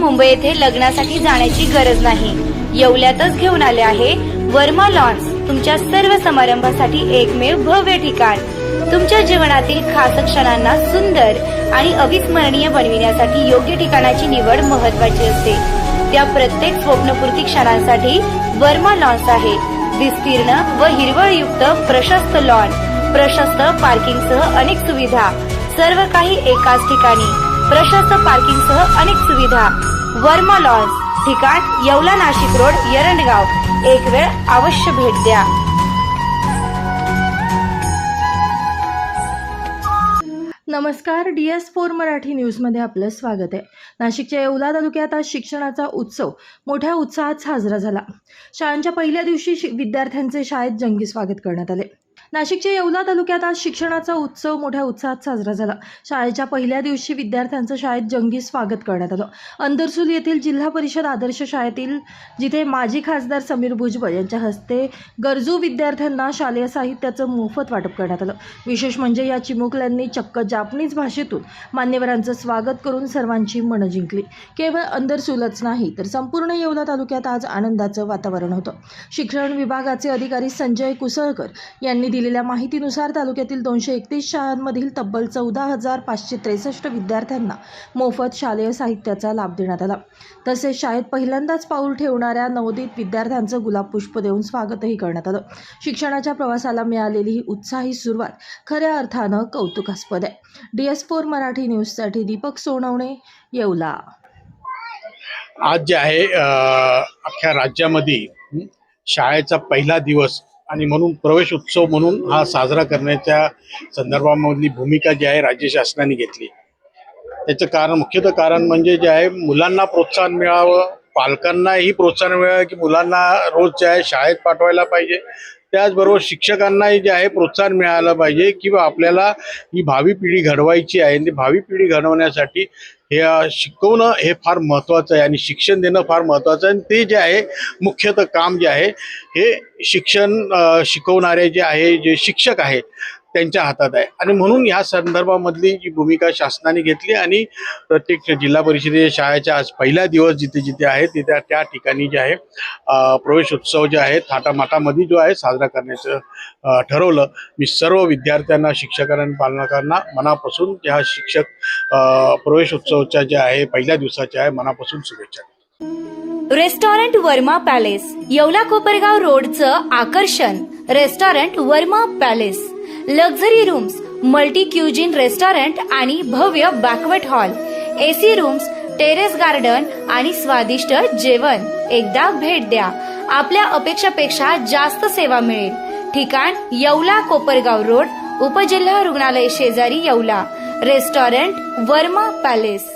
मुंबई येथे लग्नासाठी जाण्याची गरज नाही. येवल्यातच घेऊन आले आहे वर्मा लॉन्स, तुमच्या सर्व समारंभासाठी एकमेव भव्य ठिकाण. तुमच्या जीवनातील खास क्षणांना सुंदर आणि अविस्मरणीय बनविण्यासाठी योग्य ठिकाणाची निवड महत्त्वाची असते. त्या प्रत्येक स्वप्नपूर्ती क्षणांसाठी वर्मा लॉन्स आहे. विस्तीर्ण व हिरवळयुक्त प्रशस्त लॉन, प्रशस्त पार्किंगसह अनेक सुविधा, सर्व काही एकाच ठिकाणी. प्रशस्त पार्किंगसह अनेक सुविधा. वर्मा लॉन्स, ठिकाण येवला नाशिक रोड, एरंडगाव. एक वेळ अवश्य भेट द्या. नमस्कार, DS4 मराठी न्यूजमध्ये आपलं स्वागत आहे. नाशिकच्या येवला तालुक्यात आज शिक्षणाचा उत्सव मोठ्या उत्साहात साजरा झाला. शाळांच्या पहिल्या दिवशी विद्यार्थ्यांचे शाळेत जंगी स्वागत करण्यात आले. नाशिकच्या येवला तालुक्यात आज शिक्षणाचा उत्सव मोठ्या उत्साहात साजरा झाला. शाळेच्या पहिल्या दिवशी विद्यार्थ्यांचं शाळेत जंगी स्वागत करण्यात आलं. अंदरसूल येथील जिल्हा परिषद आदर्श शाळेतील जिथे माजी खासदार समीर भुजबळ यांच्या हस्ते गरजू विद्यार्थ्यांना शालेय साहित्याचं मोफत वाटप करण्यात आलं. विशेष म्हणजे या चिमुकल्यांनी चक्क जापनीज भाषेतून मान्यवरांचं स्वागत करून सर्वांची मनं जिंकली. केवळ अंदरसूलच नाही तर संपूर्ण येवला तालुक्यात आज आनंदाचं वातावरण होतं. शिक्षण विभागाचे अधिकारी संजय कुसळकर यांनी दिलेल्या माहितीनुसार तालुक्यातील 231 शाळांमधील तब्बल 14,563 विद्यार्थ्यांना मोफत शालेय साहित्याचा लाभ देण्यात आला. तसेच शाळेत पहिल्यांदाच पाऊल ठेवणाऱ्या नवोदित विद्यार्थ्यांचं गुलाब पुष्प देऊन स्वागतही करण्यात आलं. शिक्षणाच्या प्रवासाला मिळालेली ही उत्साही सुरुवात खऱ्या अर्थानं कौतुकास्पद आहे. DS4 मराठी न्यूजसाठी दीपक सोनवणे, येवला. आज जे आहे अख्ख्या राज्यामध्ये शाळेचा पहिला दिवस आणि म्हणून प्रवेश उत्सव म्हणून हा साजरा करण्याच्या संदर्भामधली भूमिका जी आहे राज्य शासनाने घेतली. त्याचं कारण, मुख्यतः कारण म्हणजे जे आहे मुलांना प्रोत्साहन मिळावं, पालकांनाही प्रोत्साहन मिळावं की मुलांना रोज जे आहे शाळेत पाठवायला पाहिजे. त्याचबरोबर शिक्षकांनाही जे आहे प्रोत्साहन मिळालं पाहिजे की आपल्याला ही भावी पिढी घडवायची आहे. आणि भावी पिढी घडवण्यासाठी हे शिकवणं हे फार महत्त्वाचं आहे आणि शिक्षण देणं फार महत्त्वाचं आहे. आणि ते जे आहे मुख्यतः काम जे आहे हे शिकवणारे जे आहे, जे शिक्षक आहेत त्यांच्या हातात आहे. आणि म्हणून ह्या संदर्भामधली जी भूमिका शासनाने घेतली आणि प्रत्येक जिल्हा परिषदेच्या शाळेच्या आज पहिला दिवस जिथे जिथे आहे तिथे त्या ठिकाणी जे आहे प्रवेश उत्सव जे आहे थाटामाटामध्ये जो आहे साजरा करण्याचं ठरवलं. मी सर्व विद्यार्थ्यांना, शिक्षकांना आणि पालकांना मनापासून या प्रवेश उत्सवाच्या जे आहे पहिल्या दिवसाच्या आहे मनापासून शुभेच्छा. रेस्टॉरंट वर्मा पॅलेस, येवला कोपरगाव रोडचं आकर्षण. Restaurant Verma palace, luxury rooms, multi cuisine restaurant आणि भव्य banquet hall, AC rooms, terrace garden आणि स्वादिष्ट जेवण. एकदा भेट द्या. आपल्या अपेक्षापेक्षा जास्त सेवा मिळेल. ठिकाण येवला कोपरगाव रोड, उपजिल्हा रुग्णालय शेजारी, येवला. Restaurant Verma palace.